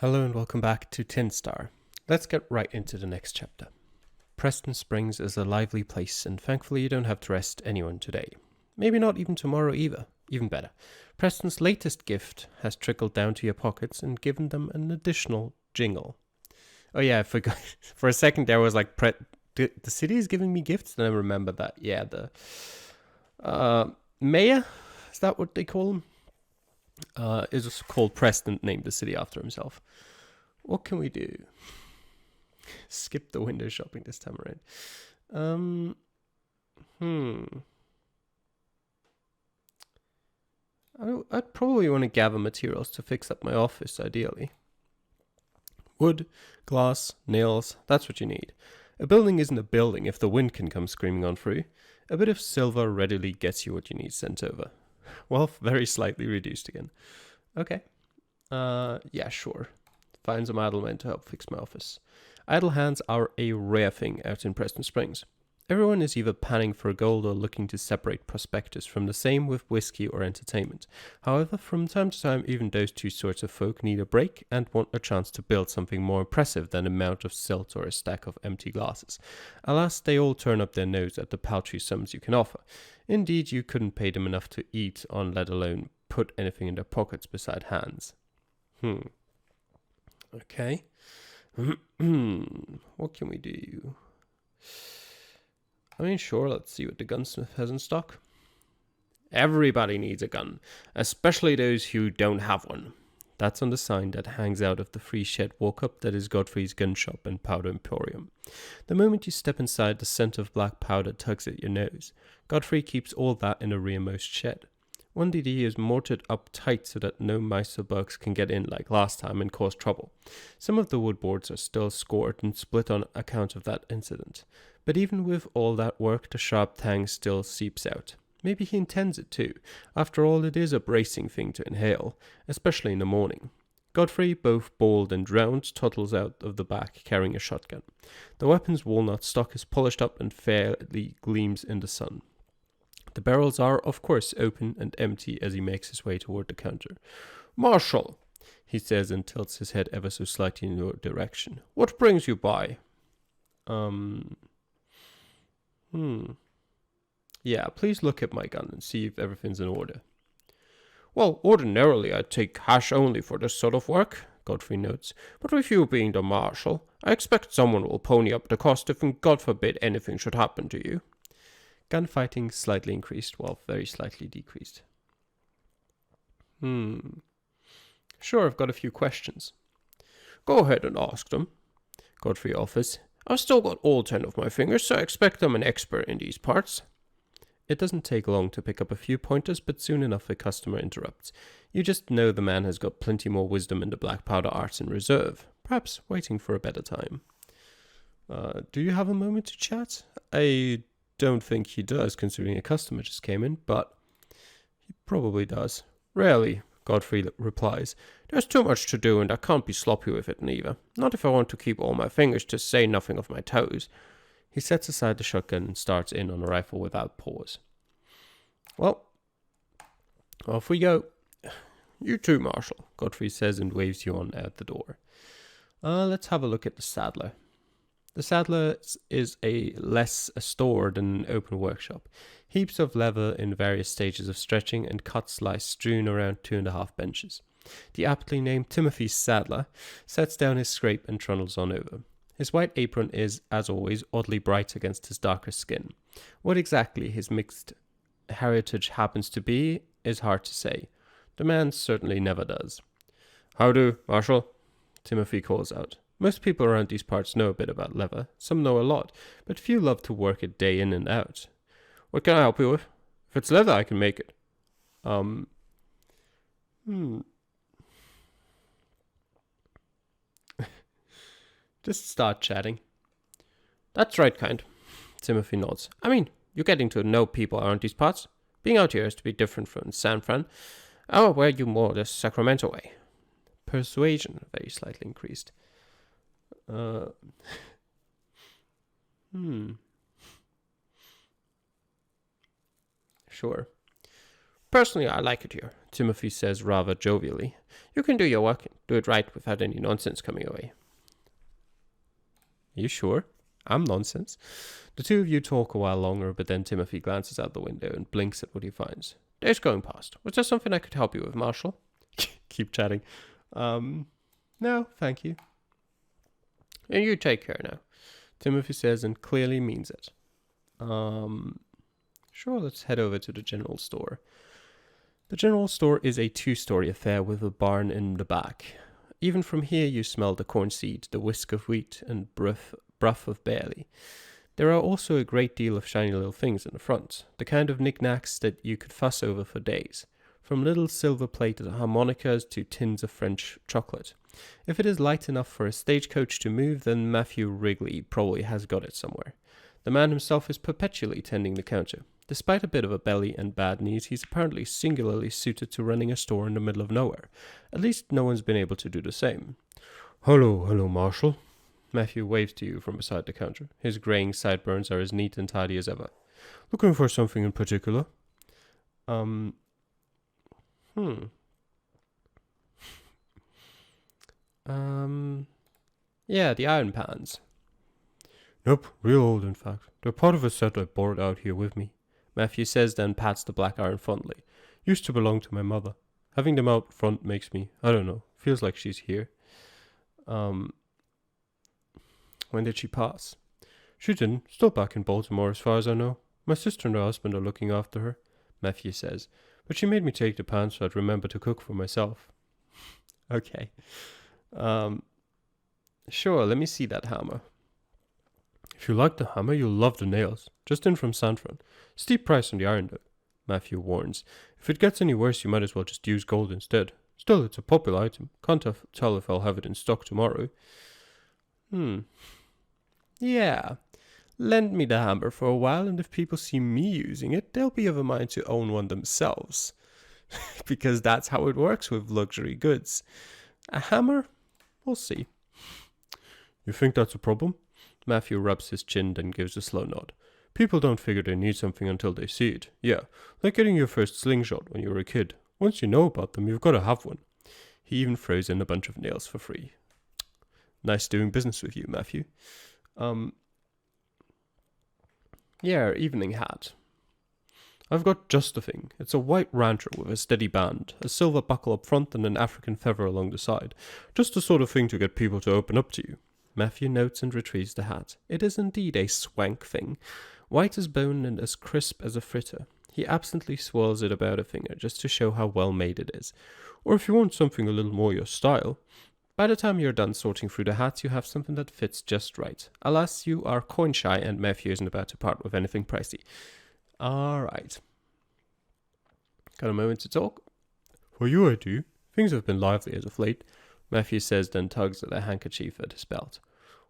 Hello and welcome back to Tin Star. Let's get right into the next chapter. Preston Springs is a lively place, and thankfully you don't have to arrest anyone today. Maybe not even tomorrow either. Even better. Preston's latest gift has trickled down to your pockets and given them an additional jingle. Oh yeah, I forgot. For a second there was like, the city is giving me gifts, and I remember that. Yeah, the mayor, is that what they call him? Is called Preston, named the city after himself. What can we do? Skip the window shopping this time around. I'd probably want to gather materials to fix up my office, ideally. Wood, glass, nails, that's what you need. A building isn't a building if the wind can come screaming on through. A bit of silver readily gets you what you need sent over. Wealth very slightly reduced again. Okay. Yeah, sure. Find some idle men to help fix my office. Idle hands are a rare thing out in Preston Springs. Everyone is either panning for gold or looking to separate prospectors from the same with whiskey or entertainment. However, from time to time, even those two sorts of folk need a break and want a chance to build something more impressive than a mound of silt or a stack of empty glasses. Alas, they all turn up their nose at the paltry sums you can offer. Indeed, you couldn't pay them enough to eat on, let alone put anything in their pockets beside hands. Okay. What can we do? I mean, sure, let's see what the gunsmith has in stock. Everybody needs a gun, especially those who don't have one. That's on the sign that hangs out of the free shed walk-up that is Godfrey's gun shop and powder emporium. The moment you step inside, the scent of black powder tugs at your nose. Godfrey keeps all that in a rearmost shed. One DD is mortared up tight so that no mice or bugs can get in like last time and cause trouble. Some of the wood boards are still scored and split on account of that incident. But even with all that work, the sharp tang still seeps out. Maybe he intends it too. After all, it is a bracing thing to inhale, especially in the morning. Godfrey, both bald and drowned, toddles out of the back carrying a shotgun. The weapon's walnut stock is polished up and fairly gleams in the sun. The barrels are, of course, open and empty as he makes his way toward the counter. "Marshal," he says and tilts his head ever so slightly in your direction. "What brings you by?" Yeah, please look at my gun and see if everything's in order. "Well, ordinarily I'd take cash only for this sort of work," Godfrey notes, "but with you being the marshal, I expect someone will pony up the cost if, God forbid, anything should happen to you." Gunfighting slightly increased, while very slightly decreased. Sure, I've got a few questions. "Go ahead and ask them," Godfrey offers. "I've still got all 10 of my fingers, so I expect I'm an expert in these parts." It doesn't take long to pick up a few pointers, but soon enough a customer interrupts. You just know the man has got plenty more wisdom in the black powder arts in reserve, perhaps waiting for a better time. Do you have a moment to chat? I don't think he does, considering a customer just came in, but he probably does. "Rarely," Godfrey replies. "There's too much to do, and I can't be sloppy with it neither. Not if I want to keep all my fingers, to say nothing of my toes." He sets aside the shotgun and starts in on a rifle without pause. "Well, off we go." "You too, Marshal," Godfrey says and waves you on out the door. Let's have a look at the saddler. The saddler is less a store than an open workshop. Heaps of leather in various stages of stretching and cuts lie strewn around 2.5 benches. The aptly named Timothy Saddler sets down his scrape and trundles on over. His white apron is, as always, oddly bright against his darker skin. What exactly his mixed heritage happens to be is hard to say. The man certainly never does. "How do, Marshal?" Timothy calls out. Most people around these parts know a bit about leather. Some know a lot, but few love to work it day in and out. "What can I help you with? If it's leather, I can make it." Just start chatting. "That's right, kind." Timothy nods. "I mean, you're getting to know people around these parts. Being out here is to be different from San Fran. I'll wear you more the Sacramento way." Persuasion very slightly increased. Sure. Personally, I like it here, Timothy says rather jovially. You can do your work and do it right without any nonsense coming away. Are you sure? I'm nonsense. The two of you talk a while longer, but then Timothy glances out the window and blinks at what he finds. Days going past. Was there something I could help you with, Marshall? Keep chatting. No, thank you. And you take care now, Timothy says and clearly means it. Sure, let's head over to the general store. The general store is a 2-story affair with a barn in the back. Even from here you smell the corn seed, the whisk of wheat, and breath of barley. There are also a great deal of shiny little things in the front, the kind of knickknacks that you could fuss over for days, from little silver-plated harmonicas to tins of French chocolate. If it is light enough for a stagecoach to move, then Matthew Wrigley probably has got it somewhere. The man himself is perpetually tending the counter. Despite a bit of a belly and bad knees, he's apparently singularly suited to running a store in the middle of nowhere. At least no one's been able to do the same. Hello, Marshall. Matthew waves to you from beside the counter. His graying sideburns are as neat and tidy as ever. Looking for something in particular? Yeah, the iron pans. Nope, real old in fact. They're part of a set I brought out here with me, Matthew says, then pats the black iron fondly. Used to belong to my mother. Having them out front makes me, I don't know, feels like she's here. When did she pass? She didn't. Still back in Baltimore as far as I know. My sister and her husband are looking after her, Matthew says. But she made me take the pans so I'd remember to cook for myself. Okay. Sure, let me see that hammer. If you like the hammer, you'll love the nails. Just in from San Fran. Steep price on the iron though, Matthew warns. If it gets any worse, you might as well just use gold instead. Still, it's a popular item. Can't tell if I'll have it in stock tomorrow. Yeah. Lend me the hammer for a while, and if people see me using it, they'll be of a mind to own one themselves. Because that's how it works with luxury goods. A hammer? We'll see. You think that's a problem? Matthew rubs his chin, then gives a slow nod. People don't figure they need something until they see it. Yeah, like getting your first slingshot when you were a kid. Once you know about them, you've got to have one. He even throws in a bunch of nails for free. Nice doing business with you, Matthew. Yeah, evening hat. I've got just the thing. It's a white rancher with a steady band, a silver buckle up front and an African feather along the side. Just the sort of thing to get people to open up to you. Matthew notes and retrieves the hat. It is indeed a swank thing, white as bone and as crisp as a fritter. He absently swirls it about a finger just to show how well made it is. Or if you want something a little more your style. By the time you're done sorting through the hats, you have something that fits just right. Alas, you are coin shy and Matthew isn't about to part with anything pricey. Alright. Got a moment to talk? For you I do. Things have been lively as of late, Matthew says, then tugs at a handkerchief at his belt.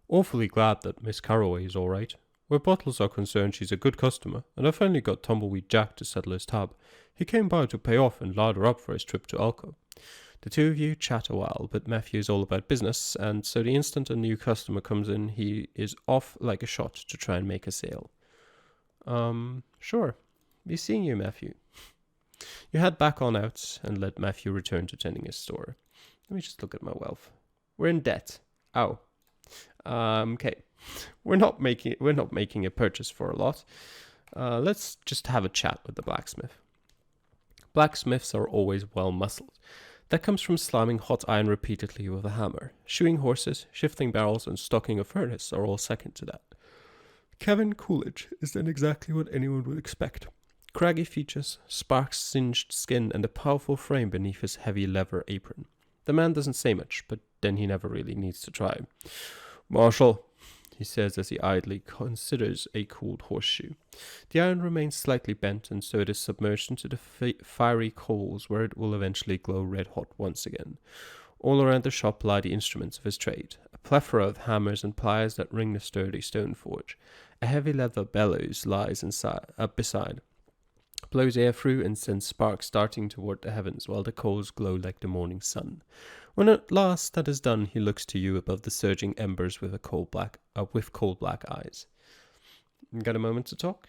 Awfully glad that Miss Carroway is alright. Where bottles are concerned, she's a good customer, and I finally got Tumbleweed Jack to settle his tab. He came by to pay off and lather up for his trip to Elko. The two of you chat a while, but Matthew is all about business, and so the instant a new customer comes in, he is off like a shot to try and make a sale. Sure. Be seeing you, Matthew. You head back on out and let Matthew return to tending his store. Let me just look at my wealth. We're in debt. Oh. Okay. We're not making a purchase for a lot. Let's just have a chat with the blacksmith. Blacksmiths are always well muscled. That comes from slamming hot iron repeatedly with a hammer. Shoeing horses, shifting barrels, and stocking a furnace are all second to that. Kevin Coolidge is then exactly what anyone would expect. Craggy features, spark-singed skin, and a powerful frame beneath his heavy leather apron. The man doesn't say much, but then he never really needs to try. Marshall, he says as he idly considers a cooled horseshoe. The iron remains slightly bent, and so it is submerged into the fiery coals where it will eventually glow red-hot once again. All around the shop lie the instruments of his trade, a plethora of hammers and pliers that ring the sturdy stone forge. A heavy leather bellows lies beside, blows air through and sends sparks darting toward the heavens while the coals glow like the morning sun. When at last that is done, he looks to you above the surging embers with coal black eyes. Got a moment to talk?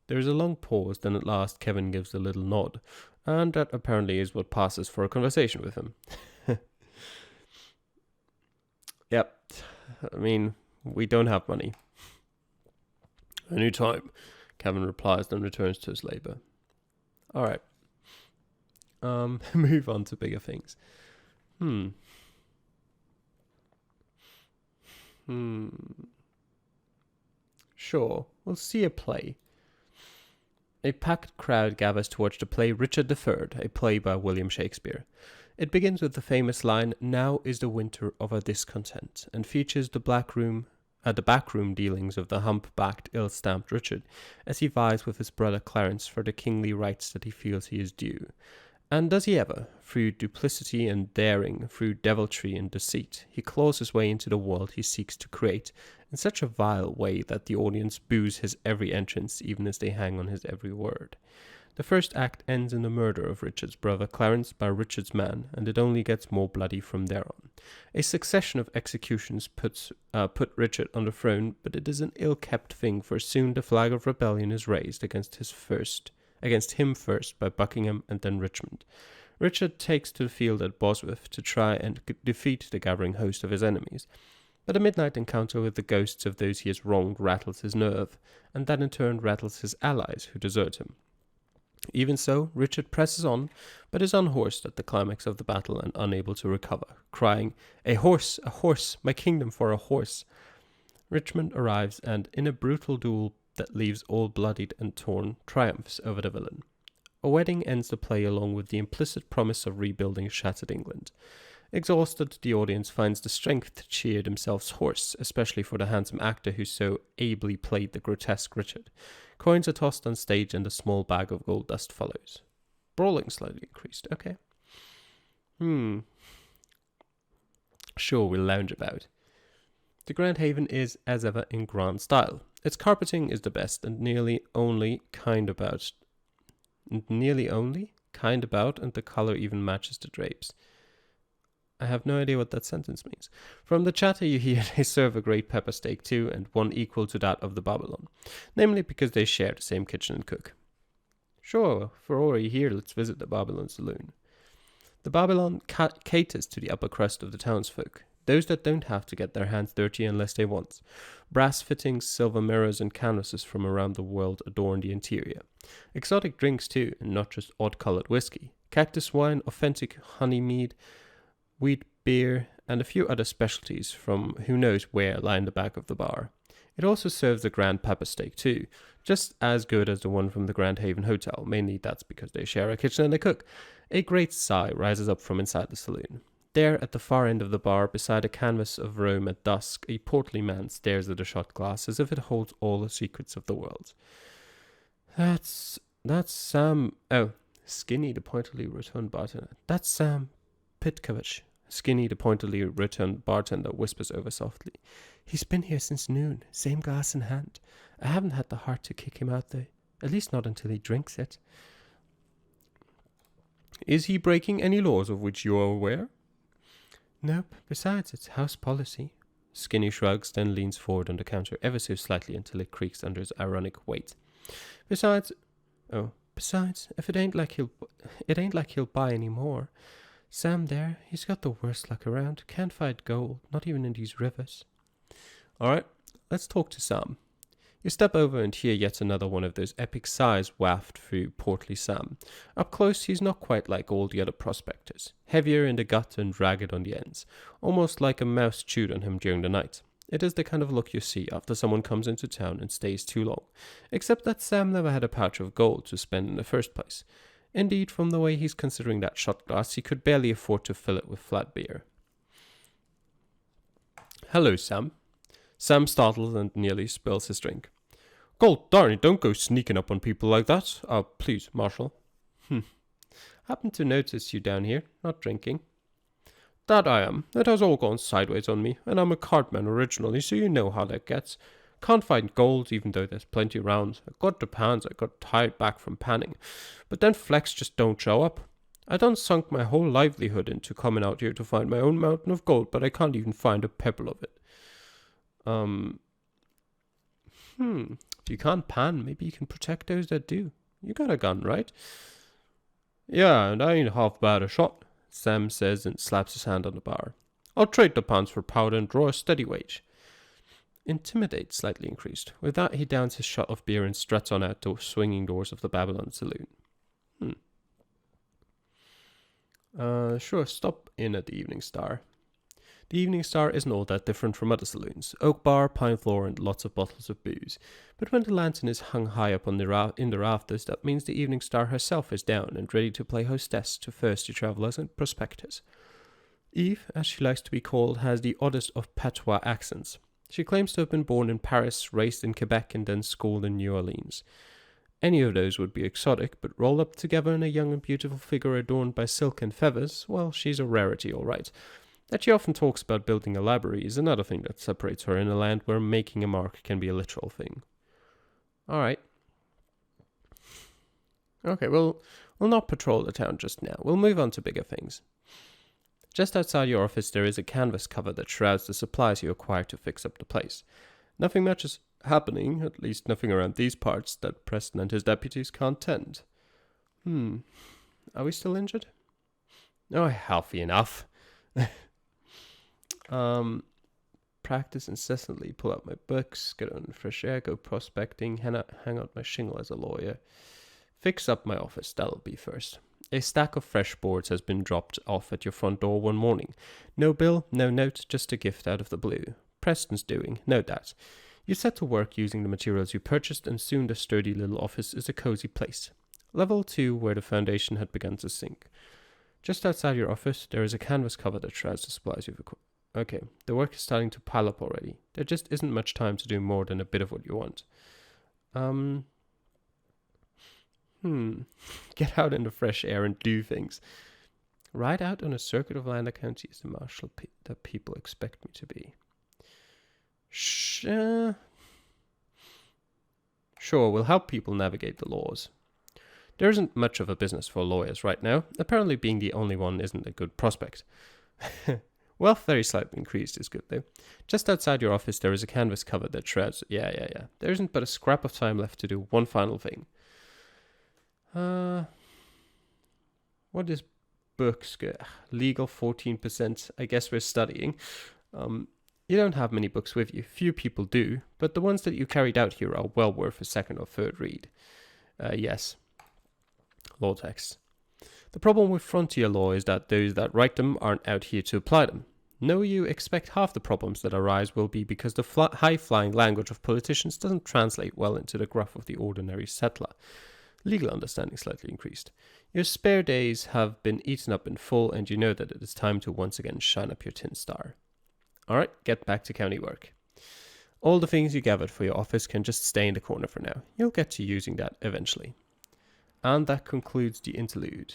There is a long pause, then at last Kevin gives a little nod, and that apparently is what passes for a conversation with him. Yep, I mean, we don't have money. Any time, Kevin replies, then returns to his labor. Alright. Move on to bigger things. Sure, we'll see a play. A packed crowd gathers to watch the play Richard III, a play by William Shakespeare. It begins with the famous line, "Now is the winter of our discontent," and features the backroom dealings of the hump-backed, ill-stamped Richard, as he vies with his brother Clarence for the kingly rights that he feels he is due. And does he ever? Through duplicity and daring, through deviltry and deceit, he claws his way into the world he seeks to create in such a vile way that the audience boos his every entrance even as they hang on his every word. The first act ends in the murder of Richard's brother Clarence by Richard's man, and it only gets more bloody from there on. A succession of executions put Richard on the throne, but it is an ill-kept thing, for soon the flag of rebellion is raised against him first by Buckingham and then Richmond. Richard takes to the field at Bosworth to try and defeat the gathering host of his enemies, but a midnight encounter with the ghosts of those he has wronged rattles his nerve, and that in turn rattles his allies who desert him. Even so, Richard presses on, but is unhorsed at the climax of the battle and unable to recover, crying, a horse, my kingdom for a horse!" Richmond arrives and, in a brutal duel that leaves all bloodied and torn, triumphs over the villain. A wedding ends the play along with the implicit promise of rebuilding shattered England. Exhausted, the audience finds the strength to cheer themselves hoarse, especially for the handsome actor who so ably played the grotesque Richard. Coins are tossed on stage and a small bag of gold dust follows. Brawling slightly increased, okay. Sure, we'll lounge about. The Grand Haven is, as ever, in grand style. Its carpeting is the best and nearly only kind about, and the colour even matches the drapes. I have no idea what that sentence means. From the chatter you hear, they serve a great pepper steak too, and one equal to that of the Babylon, namely because they share the same kitchen and cook. Sure, for all you hear, let's visit the Babylon saloon. The Babylon caters to the upper crust of the townsfolk, those that don't have to get their hands dirty unless they want. Brass fittings, silver mirrors, and canvases from around the world adorn the interior. Exotic drinks too, and not just odd-coloured whiskey. Cactus wine, authentic honey mead, wheat beer, and a few other specialties from who knows where line the back of the bar. It also serves a grand pepper steak too, just as good as the one from the Grand Haven Hotel, mainly that's because they share a kitchen and a cook. A great sigh rises up from inside the saloon. There, at the far end of the bar, beside a canvas of Rome at dusk, a portly man stares at a shot glass as if it holds all the secrets of the world. That's Sam... Oh, Skinny, the pointedly rotund bartender. That's Sam Pitkovich. Skinny, the pointedly rotund bartender, whispers over softly. He's been here since noon, same glass in hand. I haven't had the heart to kick him out though, at least not until he drinks it. Is he breaking any laws of which you are aware? Nope, besides it's house policy. Skinny shrugs, then leans forward on the counter ever so slightly until it creaks under his ironic weight. Besides, if it ain't like he'll buy any more. Sam there, he's got the worst luck around. Can't find gold, not even in these rivers. Alright, let's talk to Sam. You step over and hear yet another one of those epic sighs waft through portly Sam. Up close, he's not quite like all the other prospectors. Heavier in the gut and ragged on the ends. Almost like a mouse chewed on him during the night. It is the kind of look you see after someone comes into town and stays too long. Except that Sam never had a pouch of gold to spend in the first place. Indeed, from the way he's considering that shot glass, he could barely afford to fill it with flat beer. Hello, Sam. Sam startles and nearly spills his drink. God darn it, don't go sneaking up on people like that. Please, Marshal. Happened to notice you down here, not drinking. That I am. It has all gone sideways on me, and I'm a cartman originally, so you know how that gets. Can't find gold, even though there's plenty around. I got the pans, I got tired back from panning. But then flecks just don't show up. I done sunk my whole livelihood into coming out here to find my own mountain of gold, but I can't even find a pebble of it. If you can't pan, maybe you can protect those that do. You got a gun, right? Yeah, and I ain't half bad a shot, Sam says and slaps his hand on the bar. I'll trade the pants for powder and draw a steady wage. Intimidate slightly increased. With that, he downs his shot of beer and struts on out the swinging doors of the Babylon saloon. Sure, stop in at the Evening Star. The Evening Star isn't all that different from other saloons. Oak bar, pine floor, and lots of bottles of booze. But when the lantern is hung high up on in the rafters, that means the Evening Star herself is down and ready to play hostess to thirsty travellers and prospectors. Eve, as she likes to be called, has the oddest of patois accents. She claims to have been born in Paris, raised in Quebec, and then schooled in New Orleans. Any of those would be exotic, but rolled up together in a young and beautiful figure adorned by silk and feathers, well, she's a rarity, all right. That she often talks about building a library is another thing that separates her in a land where making a mark can be a literal thing. All right. Okay, we'll not patrol the town just now. We'll move on to bigger things. Just outside your office, there is a canvas cover that shrouds the supplies you acquire to fix up the place. Nothing much is happening, at least nothing around these parts, that Preston and his deputies can't tend. Are we still injured? Oh, healthy enough. Practice incessantly, pull out my books, get on fresh air, go prospecting, hang out my shingle as a lawyer. Fix up my office, that'll be first. A stack of fresh boards has been dropped off at your front door one morning. No bill, no note, just a gift out of the blue. Preston's doing, no doubt. You set to work using the materials you purchased, and soon the sturdy little office is a cozy place. Level 2, where the foundation had begun to sink. Just outside your office, there is a canvas cover that shrouds the supplies you've acquired. Okay, the work is starting to pile up already. There just isn't much time to do more than a bit of what you want. Get out in the fresh air and do things. Ride out on a circuit of Lander County is the marshal that people expect me to be. Sure, we'll help people navigate the laws. There isn't much of a business for lawyers right now. Apparently being the only one isn't a good prospect. Wealth very slightly increased is good though. Just outside your office there is a canvas cover that shrouds... Yeah. There isn't but a scrap of time left to do one final thing. What is books? Legal 14%. I guess we're studying. You don't have many books with you. Few people do, but the ones that you carried out here are well worth a second or third read. Yes. Law texts. The problem with frontier law is that those that write them aren't out here to apply them. No, you expect half the problems that arise will be because the high-flying language of politicians doesn't translate well into the gruff of the ordinary settler. Legal understanding slightly increased. Your spare days have been eaten up in full, and you know that it is time to once again shine up your tin star. Alright, get back to county work. All the things you gathered for your office can just stay in the corner for now. You'll get to using that eventually. And that concludes the interlude.